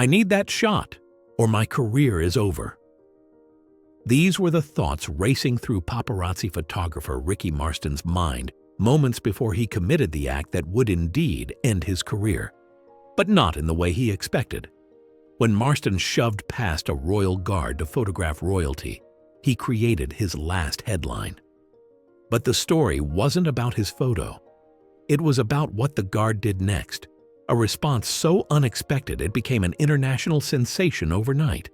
I need that shot, or my career is over. These were the thoughts racing through paparazzi photographer Ricky Marston's mind moments before he committed the act that would indeed end his career, but not in the way he expected. When Marston shoved past a royal guard to photograph royalty, he created his last headline. But the story wasn't about his photo. It was about what the guard did next, a response so unexpected it became an international sensation overnight.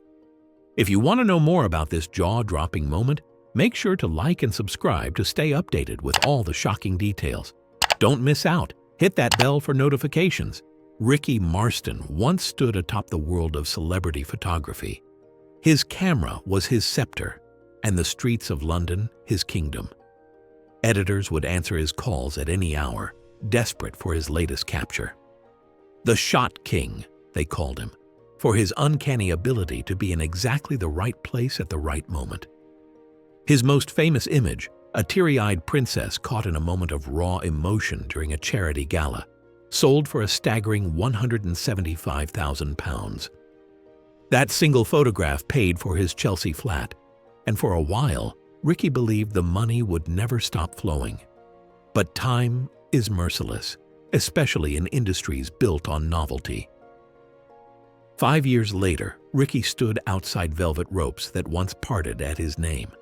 If you want to know more about this jaw-dropping moment, make sure to like and subscribe to stay updated with all the shocking details. Don't miss out. Hit that bell for notifications. Ricky Marston once stood atop the world of celebrity photography. His camera was his scepter, and the streets of London his kingdom. Editors would answer his calls at any hour, desperate for his latest capture. The Shot King, they called him, for his uncanny ability to be in exactly the right place at the right moment. His most famous image, a teary-eyed princess caught in a moment of raw emotion during a charity gala, sold for a staggering £175,000. That single photograph paid for his Chelsea flat, and for a while, Ricky believed the money would never stop flowing. But time is merciless, especially in industries built on novelty. 5 years later, Ricky stood outside velvet ropes that once parted at his name.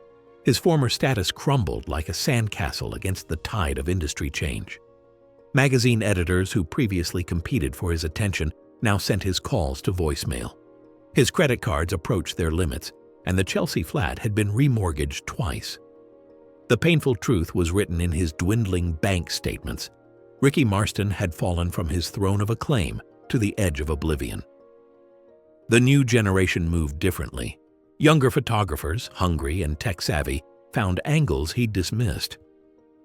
His former status crumbled like a sandcastle against the tide of industry change. Magazine editors who previously competed for his attention now sent his calls to voicemail. His credit cards approached their limits, and the Chelsea flat had been remortgaged twice. The painful truth was written in his dwindling bank statements. Ricky Marston had fallen from his throne of acclaim to the edge of oblivion. The new generation moved differently. Younger photographers, hungry and tech-savvy, found angles he'd dismissed.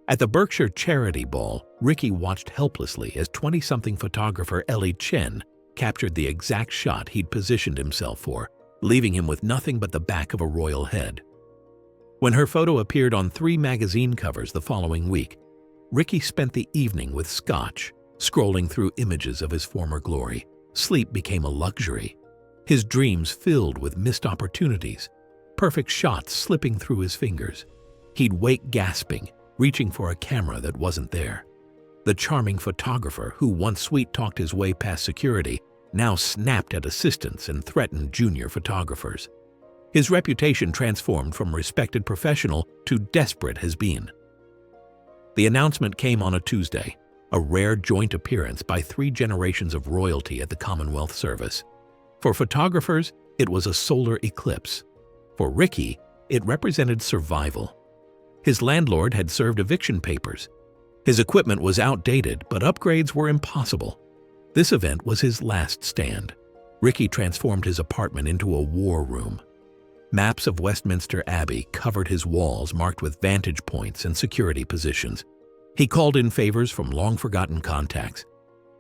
At the Berkshire Charity Ball, Ricky watched helplessly as 20-something photographer Ellie Chen captured the exact shot he'd positioned himself for, leaving him with nothing but the back of a royal head. When her photo appeared on 3 magazine covers the following week, Ricky spent the evening with scotch, scrolling through images of his former glory. Sleep became a luxury. His dreams filled with missed opportunities, perfect shots slipping through his fingers. He'd wake gasping, reaching for a camera that wasn't there. The charming photographer who once sweet-talked his way past security now snapped at assistants and threatened junior photographers. His reputation transformed from respected professional to desperate has-been. The announcement came on a Tuesday, a rare joint appearance by 3 generations of royalty at the Commonwealth Service. For photographers, it was a solar eclipse. For Ricky, it represented survival. His landlord had served eviction papers. His equipment was outdated, but upgrades were impossible. This event was his last stand. Ricky transformed his apartment into a war room. Maps of Westminster Abbey covered his walls marked with vantage points and security positions. He called in favors from long-forgotten contacts.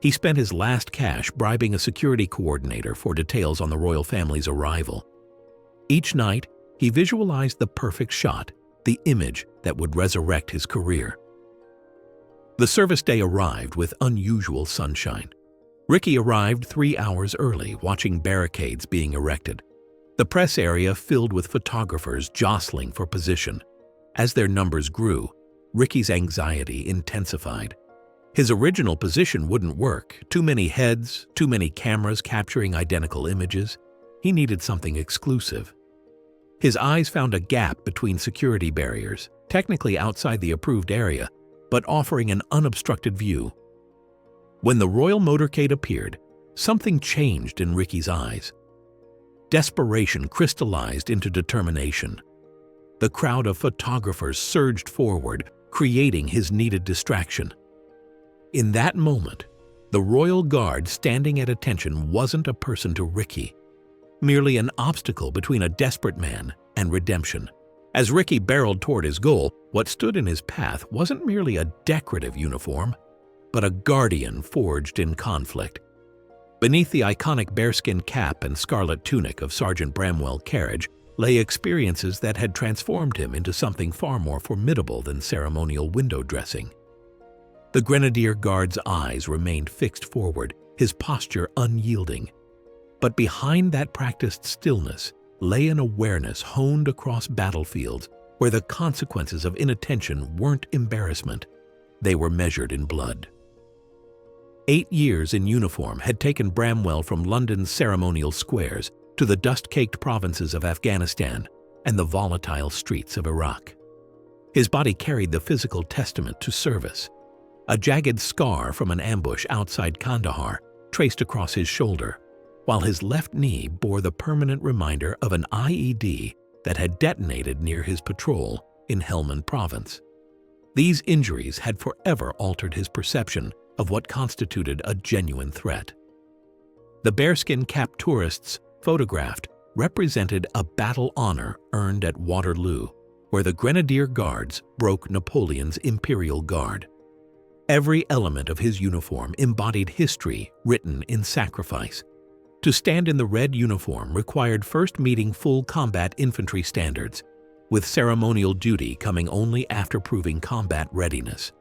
He spent his last cash bribing a security coordinator for details on the royal family's arrival. Each night, he visualized the perfect shot, the image that would resurrect his career. The service day arrived with unusual sunshine. Ricky arrived 3 hours early, watching barricades being erected. The press area filled with photographers jostling for position. As their numbers grew, Ricky's anxiety intensified. His original position wouldn't work. Too many heads, too many cameras capturing identical images. He needed something exclusive. His eyes found a gap between security barriers, technically outside the approved area, but offering an unobstructed view. When the royal motorcade appeared, something changed in Ricky's eyes. Desperation crystallized into determination. The crowd of photographers surged forward, creating his needed distraction. In that moment, the royal guard standing at attention wasn't a person to Ricky, merely an obstacle between a desperate man and redemption. As Ricky barreled toward his goal, what stood in his path wasn't merely a decorative uniform, but a guardian forged in conflict. Beneath the iconic bearskin cap and scarlet tunic of Sergeant Bramwell Carriage lay experiences that had transformed him into something far more formidable than ceremonial window dressing. The Grenadier Guards' eyes remained fixed forward, his posture unyielding. But behind that practiced stillness lay an awareness honed across battlefields where the consequences of inattention weren't embarrassment, they were measured in blood. 8 years in uniform had taken Bramwell from London's ceremonial squares to the dust-caked provinces of Afghanistan and the volatile streets of Iraq. His body carried the physical testament to service. A jagged scar from an ambush outside Kandahar traced across his shoulder, while his left knee bore the permanent reminder of an IED that had detonated near his patrol in Helmand Province. These injuries had forever altered his perception of what constituted a genuine threat. The bearskin-capped tourists photographed represented a battle honor earned at Waterloo, where the Grenadier Guards broke Napoleon's Imperial Guard. Every element of his uniform embodied history written in sacrifice. To stand in the red uniform required first meeting full combat infantry standards, with ceremonial duty coming only after proving combat readiness.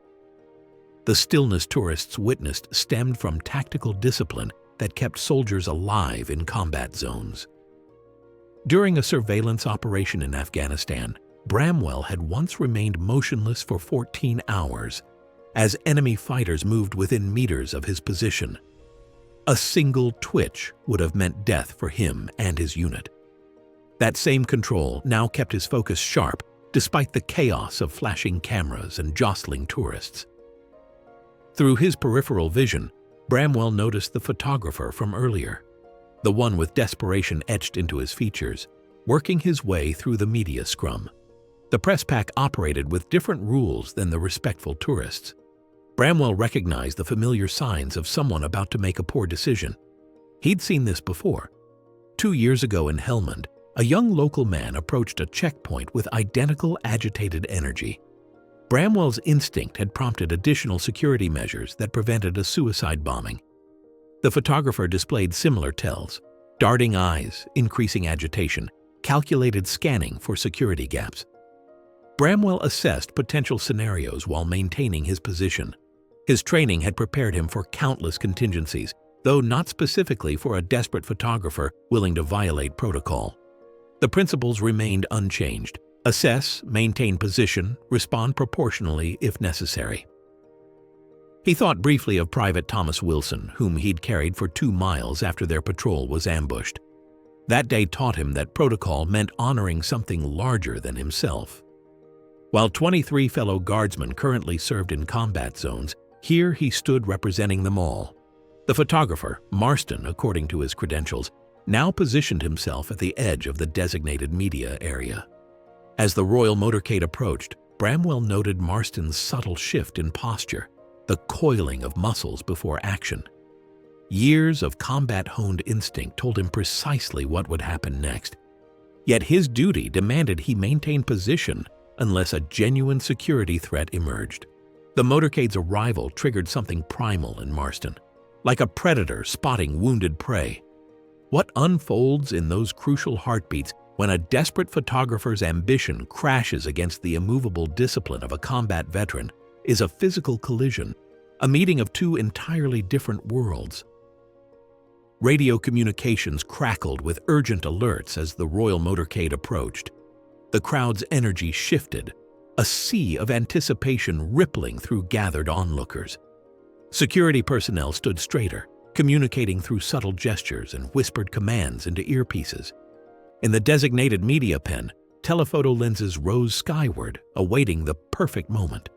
The stillness tourists witnessed stemmed from tactical discipline that kept soldiers alive in combat zones. During a surveillance operation in Afghanistan, Bramwell had once remained motionless for 14 hours as enemy fighters moved within meters of his position. A single twitch would have meant death for him and his unit. That same control now kept his focus sharp despite the chaos of flashing cameras and jostling tourists. Through his peripheral vision, Bramwell noticed the photographer from earlier, the one with desperation etched into his features, working his way through the media scrum. The press pack operated with different rules than the respectful tourists. Bramwell recognized the familiar signs of someone about to make a poor decision. He'd seen this before. 2 years ago in Helmand, a young local man approached a checkpoint with identical agitated energy. Bramwell's instinct had prompted additional security measures that prevented a suicide bombing. The photographer displayed similar tells: darting eyes, increasing agitation, calculated scanning for security gaps. Bramwell assessed potential scenarios while maintaining his position. His training had prepared him for countless contingencies, though not specifically for a desperate photographer willing to violate protocol. The principles remained unchanged: assess, maintain position, respond proportionally if necessary. He thought briefly of Private Thomas Wilson, whom he'd carried for 2 miles after their patrol was ambushed. That day taught him that protocol meant honoring something larger than himself. While 23 fellow guardsmen currently served in combat zones, here he stood representing them all. The photographer, Marston according to his credentials, now positioned himself at the edge of the designated media area. As the royal motorcade approached, Bramwell noted Marston's subtle shift in posture, the coiling of muscles before action. Years of combat-honed instinct told him precisely what would happen next. Yet his duty demanded he maintain position unless a genuine security threat emerged. The motorcade's arrival triggered something primal in Marston, like a predator spotting wounded prey. What unfolds in those crucial heartbeats when a desperate photographer's ambition crashes against the immovable discipline of a combat veteran is a physical collision, a meeting of 2 entirely different worlds. Radio communications crackled with urgent alerts as the royal motorcade approached. The crowd's energy shifted, a sea of anticipation rippling through gathered onlookers. Security personnel stood straighter, communicating through subtle gestures and whispered commands into earpieces. In the designated media pen, telephoto lenses rose skyward, awaiting the perfect moment.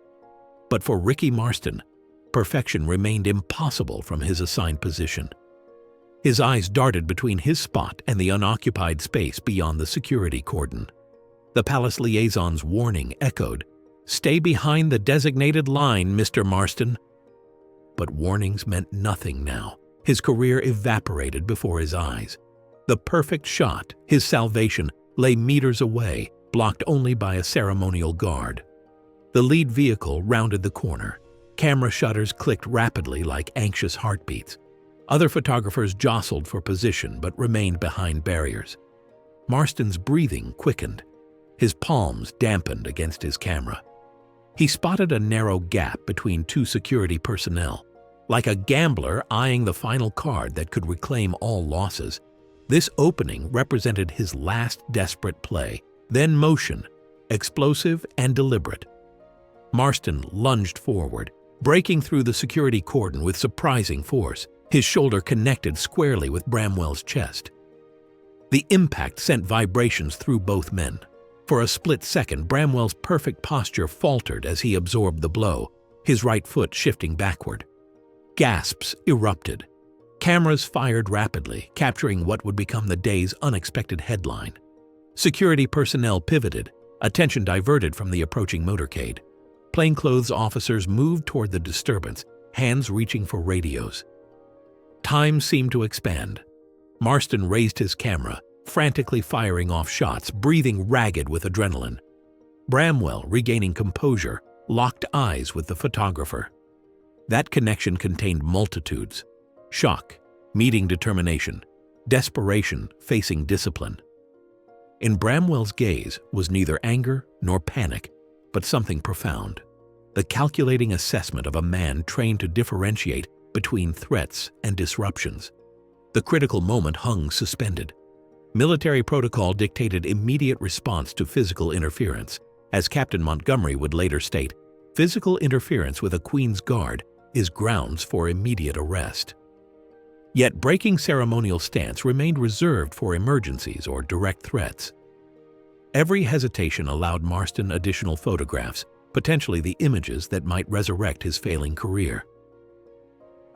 But for Ricky Marston, perfection remained impossible from his assigned position. His eyes darted between his spot and the unoccupied space beyond the security cordon. The palace liaison's warning echoed, "Stay behind the designated line, Mr. Marston." But warnings meant nothing now. His career evaporated before his eyes. The perfect shot, his salvation, lay meters away, blocked only by a ceremonial guard. The lead vehicle rounded the corner. Camera shutters clicked rapidly like anxious heartbeats. Other photographers jostled for position but remained behind barriers. Marston's breathing quickened. His palms dampened against his camera. He spotted a narrow gap between 2 security personnel. Like a gambler eyeing the final card that could reclaim all losses, This opening represented his last desperate play, then motion, explosive and deliberate. Marston lunged forward, breaking through the security cordon with surprising force. His shoulder connected squarely with Bramwell's chest. The impact sent vibrations through both men. For a split second, Bramwell's perfect posture faltered as he absorbed the blow, his right foot shifting backward. Gasps erupted. Cameras fired rapidly, capturing what would become the day's unexpected headline. Security personnel pivoted, attention diverted from the approaching motorcade. Plainclothes officers moved toward the disturbance, hands reaching for radios. Time seemed to expand. Marston raised his camera, frantically firing off shots, breathing ragged with adrenaline. Bramwell, regaining composure, locked eyes with the photographer. That connection contained multitudes. Shock, meeting determination, desperation facing discipline. In Bramwell's gaze was neither anger nor panic, but something profound. The calculating assessment of a man trained to differentiate between threats and disruptions. The critical moment hung suspended. Military protocol dictated immediate response to physical interference. As Captain Montgomery would later state, physical interference with a Queen's Guard is grounds for immediate arrest. Yet breaking ceremonial stance remained reserved for emergencies or direct threats. Every hesitation allowed Marston additional photographs, potentially the images that might resurrect his failing career.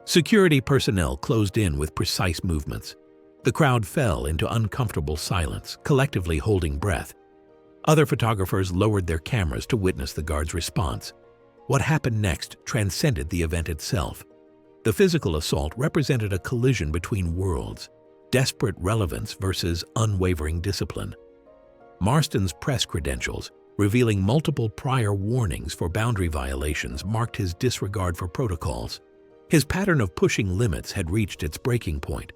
Security personnel closed in with precise movements. The crowd fell into uncomfortable silence, collectively holding breath. Other photographers lowered their cameras to witness the guards' response. What happened next transcended the event itself. The physical assault represented a collision between worlds, desperate relevance versus unwavering discipline. Marston's press credentials, revealing multiple prior warnings for boundary violations, marked his disregard for protocols. His pattern of pushing limits had reached its breaking point.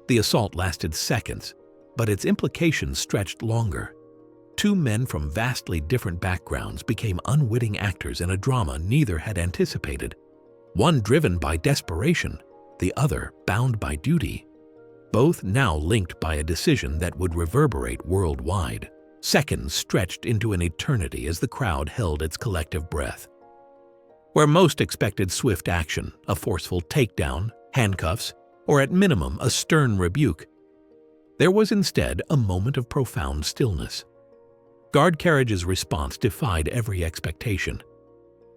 The assault lasted seconds, but its implications stretched longer. Two men from vastly different backgrounds became unwitting actors in a drama neither had anticipated. One driven by desperation, the other bound by duty. Both now linked by a decision that would reverberate worldwide. Seconds stretched into an eternity as the crowd held its collective breath. Where most expected swift action, a forceful takedown, handcuffs, or at minimum a stern rebuke, there was instead a moment of profound stillness. Guard Carriage's response defied every expectation,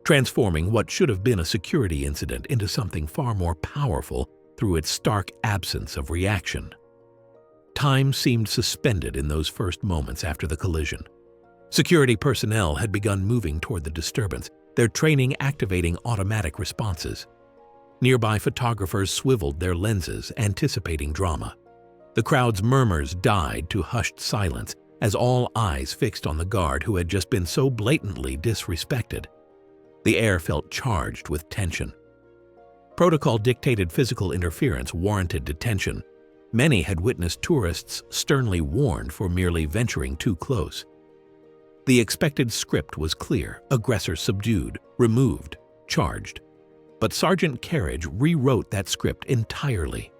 transforming what should have been a security incident into something far more powerful through its stark absence of reaction. Time seemed suspended in those first moments after the collision. Security personnel had begun moving toward the disturbance, their training activating automatic responses. Nearby photographers swiveled their lenses, anticipating drama. The crowd's murmurs died to hushed silence as all eyes fixed on the guard who had just been so blatantly disrespected. The air felt charged with tension. Protocol-dictated physical interference warranted detention. Many had witnessed tourists sternly warned for merely venturing too close. The expected script was clear: aggressor subdued, removed, charged. But Sergeant Carriage rewrote that script entirely.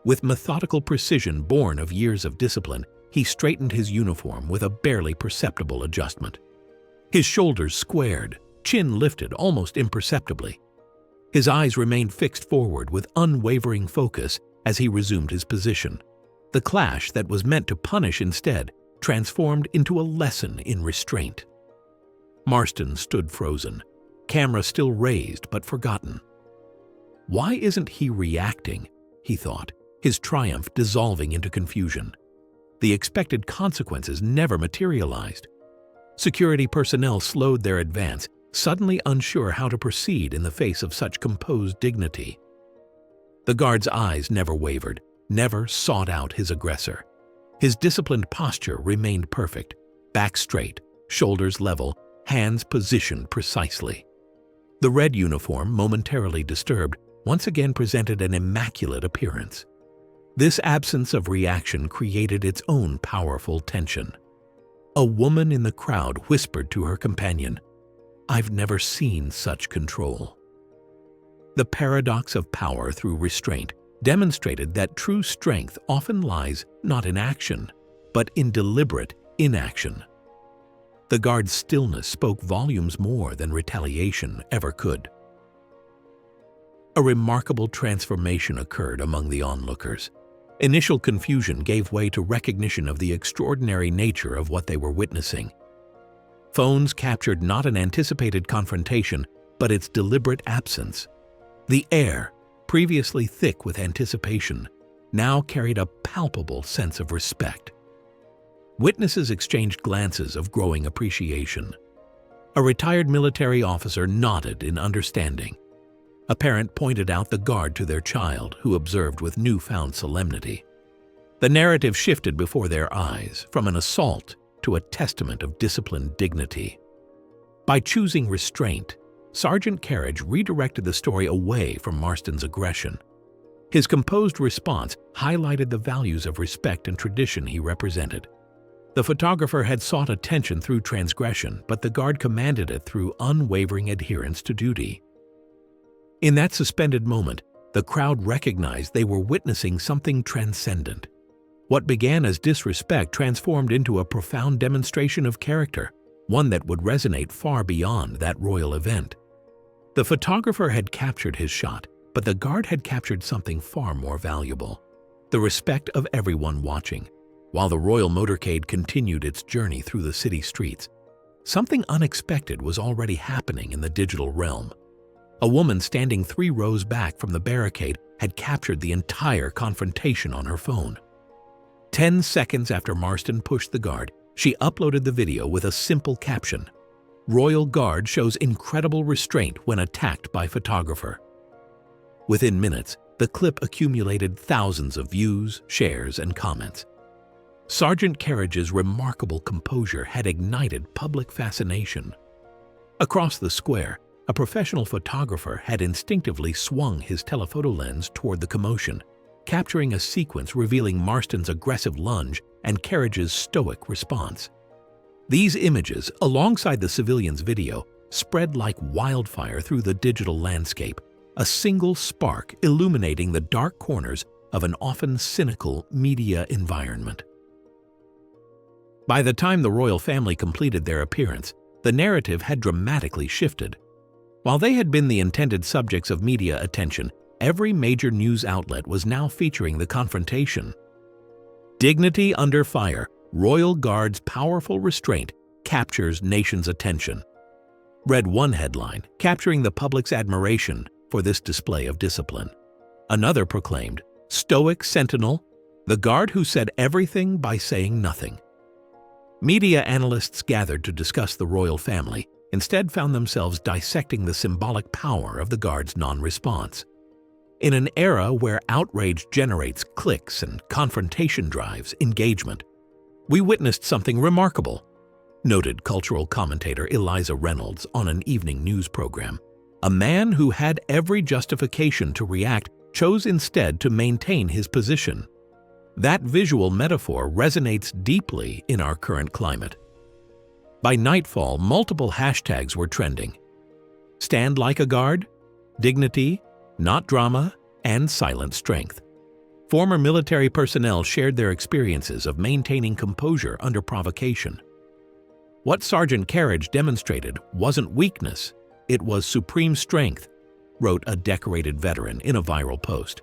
With methodical precision born of years of discipline, he straightened his uniform with a barely perceptible adjustment. His shoulders squared, chin lifted almost imperceptibly. His eyes remained fixed forward with unwavering focus as he resumed his position. The clash that was meant to punish instead transformed into a lesson in restraint. Marston stood frozen, camera still raised but forgotten. Why isn't he reacting? He thought, his triumph dissolving into confusion. The expected consequences never materialized. Security personnel slowed their advance, suddenly unsure how to proceed in the face of such composed dignity. The guard's eyes never wavered, never sought out his aggressor. His disciplined posture remained perfect, back straight, shoulders level, hands positioned precisely. The red uniform, momentarily disturbed, once again presented an immaculate appearance. This absence of reaction created its own powerful tension. A woman in the crowd whispered to her companion, "I've never seen such control." The paradox of power through restraint demonstrated that true strength often lies not in action, but in deliberate inaction. The guard's stillness spoke volumes more than retaliation ever could. A remarkable transformation occurred among the onlookers. Initial confusion gave way to recognition of the extraordinary nature of what they were witnessing. Phones captured not an anticipated confrontation, but its deliberate absence. The air, previously thick with anticipation, now carried a palpable sense of respect. Witnesses exchanged glances of growing appreciation. A retired military officer nodded in understanding. A parent pointed out the guard to their child, who observed with newfound solemnity. The narrative shifted before their eyes, from an assault to a testament of disciplined dignity. By choosing restraint, Sergeant Carriage redirected the story away from Marston's aggression. His composed response highlighted the values of respect and tradition he represented. The photographer had sought attention through transgression, but the guard commanded it through unwavering adherence to duty. In that suspended moment, the crowd recognized they were witnessing something transcendent. What began as disrespect transformed into a profound demonstration of character, one that would resonate far beyond that royal event. The photographer had captured his shot, but the guard had captured something far more valuable: the respect of everyone watching. While the royal motorcade continued its journey through the city streets, something unexpected was already happening in the digital realm. A woman standing 3 rows back from the barricade had captured the entire confrontation on her phone. 10 seconds after Marston pushed the guard, she uploaded the video with a simple caption: "Royal Guard shows incredible restraint when attacked by photographer." Within minutes, the clip accumulated thousands of views, shares, and comments. Sergeant Carriage's remarkable composure had ignited public fascination. Across the square, a professional photographer had instinctively swung his telephoto lens toward the commotion, capturing a sequence revealing Marston's aggressive lunge and Carriage's stoic response. These images, alongside the civilian's video, spread like wildfire through the digital landscape, a single spark illuminating the dark corners of an often cynical media environment. By the time the royal family completed their appearance, the narrative had dramatically shifted. While they had been the intended subjects of media attention, every major news outlet was now featuring the confrontation. "Dignity under fire, Royal Guard's powerful restraint captures nation's attention," read one headline, capturing the public's admiration for this display of discipline. Another proclaimed, "Stoic sentinel, the guard who said everything by saying nothing." Media analysts gathered to discuss the royal family, instead found themselves dissecting the symbolic power of the guard's non-response. In an era where outrage generates clicks and confrontation drives engagement, we witnessed something remarkable, noted cultural commentator Eliza Reynolds on an evening news program. A man who had every justification to react chose instead to maintain his position. That visual metaphor resonates deeply in our current climate. By nightfall, multiple hashtags were trending: "Stand like a guard," "Dignity," "Not drama," and "Silent strength." Former military personnel shared their experiences of maintaining composure under provocation. What Sergeant Carriage demonstrated wasn't weakness, it was supreme strength, wrote a decorated veteran in a viral post.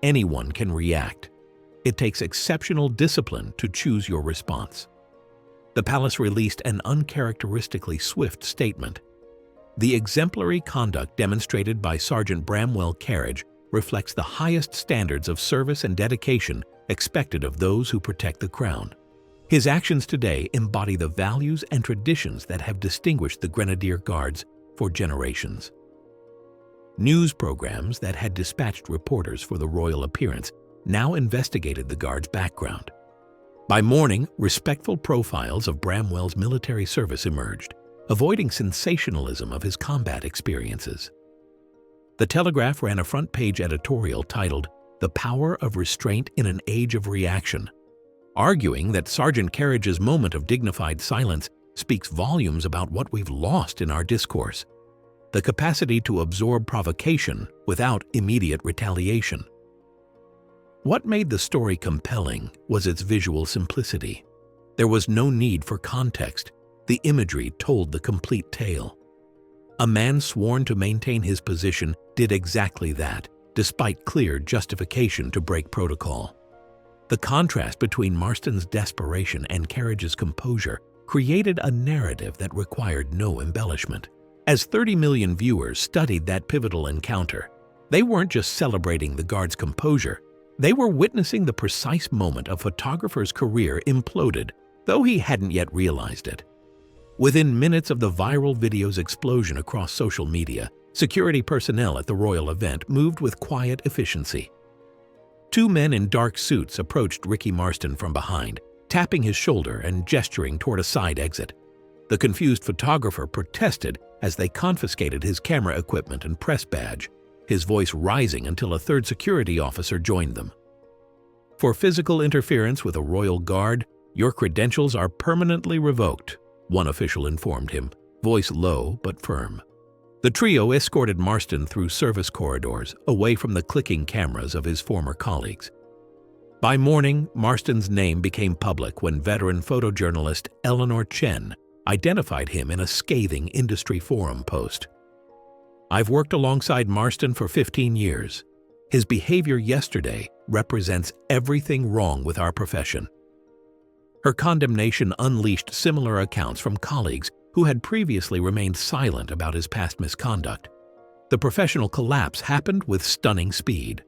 Anyone can react. It takes exceptional discipline to choose your response. The palace released an uncharacteristically swift statement. The exemplary conduct demonstrated by Sergeant Bramwell Carriage reflects the highest standards of service and dedication expected of those who protect the crown. His actions today embody the values and traditions that have distinguished the Grenadier Guards for generations. News programs that had dispatched reporters for the royal appearance now investigated the Guard's background. By morning, respectful profiles of Bramwell's military service emerged, avoiding sensationalism of his combat experiences. The Telegraph ran a front-page editorial titled, "The Power of Restraint in an Age of Reaction," arguing that Sergeant Carriage's moment of dignified silence speaks volumes about what we've lost in our discourse: the capacity to absorb provocation without immediate retaliation. What made the story compelling was its visual simplicity. There was no need for context. The imagery told the complete tale. A man sworn to maintain his position did exactly that, despite clear justification to break protocol. The contrast between Marston's desperation and Carriage's composure created a narrative that required no embellishment. As 30 million viewers studied that pivotal encounter, they weren't just celebrating the guard's composure, they were witnessing the precise moment a photographer's career imploded, though he hadn't yet realized it. Within minutes of the viral video's explosion across social media, security personnel at the royal event moved with quiet efficiency. Two men in dark suits approached Ricky Marston from behind, tapping his shoulder and gesturing toward a side exit. The confused photographer protested as they confiscated his camera equipment and press badge, his voice rising until a third security officer joined them. "For physical interference with a royal guard, your credentials are permanently revoked," one official informed him, voice low but firm. The trio escorted Marston through service corridors, away from the clicking cameras of his former colleagues. By morning, Marston's name became public when veteran photojournalist Eleanor Chen identified him in a scathing industry forum post. "I've worked alongside Marston for 15 years. His behavior yesterday represents everything wrong with our profession." Her condemnation unleashed similar accounts from colleagues who had previously remained silent about his past misconduct. The professional collapse happened with stunning speed.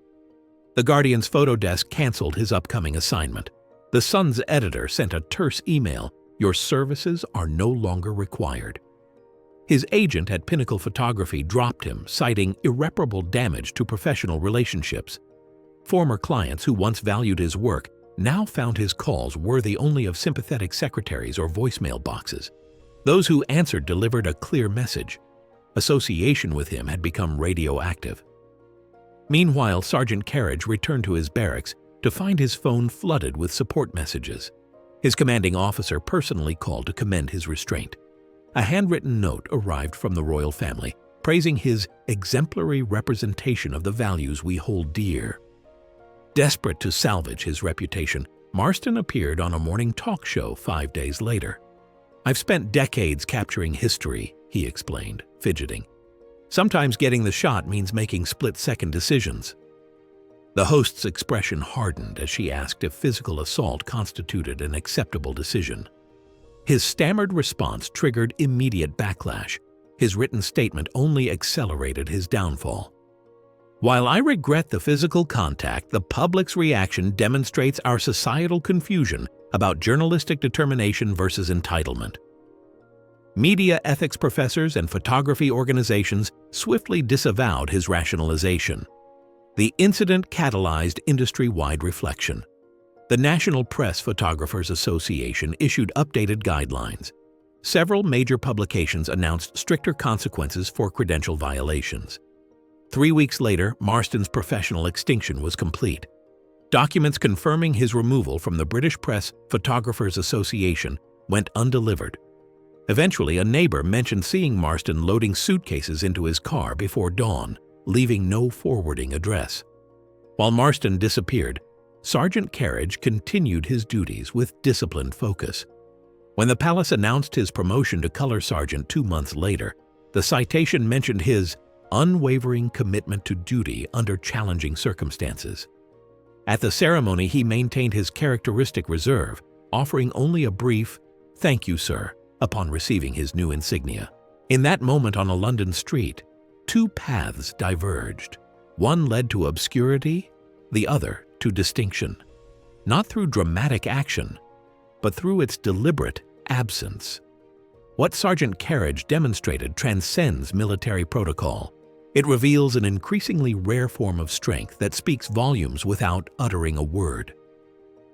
The Guardian's photo desk canceled his upcoming assignment. The Sun's editor sent a terse email, "Your services are no longer required." His agent at Pinnacle Photography dropped him, citing irreparable damage to professional relationships. Former clients who once valued his work now found his calls worthy only of sympathetic secretaries or voicemail boxes. Those who answered delivered a clear message. Association with him had become radioactive. Meanwhile, Sergeant Carriage returned to his barracks to find his phone flooded with support messages. His commanding officer personally called to commend his restraint. A handwritten note arrived from the royal family, praising his exemplary representation of the values we hold dear. Desperate to salvage his reputation, Marston appeared on a morning talk show 5 days later. "I've spent decades capturing history," he explained, fidgeting. "Sometimes getting the shot means making split-second decisions." The host's expression hardened as she asked if physical assault constituted an acceptable decision. His stammered response triggered immediate backlash. His written statement only accelerated his downfall. "While I regret the physical contact, the public's reaction demonstrates our societal confusion about journalistic determination versus entitlement." Media ethics professors and photography organizations swiftly disavowed his rationalization. The incident catalyzed industry-wide reflection. The National Press Photographers Association issued updated guidelines. Several major publications announced stricter consequences for credential violations. 3 weeks later, Marston's professional extinction was complete. Documents confirming his removal from the British Press Photographers Association went undelivered. Eventually, a neighbor mentioned seeing Marston loading suitcases into his car before dawn, leaving no forwarding address. While Marston disappeared, Sergeant Carriage continued his duties with disciplined focus. When the palace announced his promotion to color sergeant 2 months later, the citation mentioned his unwavering commitment to duty under challenging circumstances. At the ceremony, he maintained his characteristic reserve, offering only a brief "Thank you, sir," upon receiving his new insignia. In that moment on a London street, two paths diverged. One led to obscurity, the other to distinction. Not through dramatic action, but through its deliberate absence. What Sergeant Carriage demonstrated transcends military protocol. It reveals an increasingly rare form of strength that speaks volumes without uttering a word.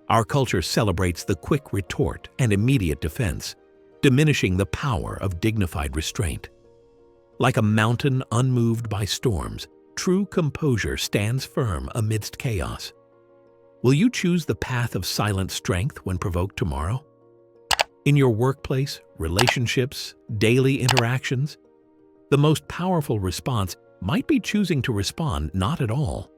Our culture celebrates the quick retort and immediate defense, diminishing the power of dignified restraint. Like a mountain unmoved by storms, true composure stands firm amidst chaos. Will you choose the path of silent strength when provoked tomorrow? In your workplace, relationships, daily interactions, the most powerful response might be choosing to respond not at all.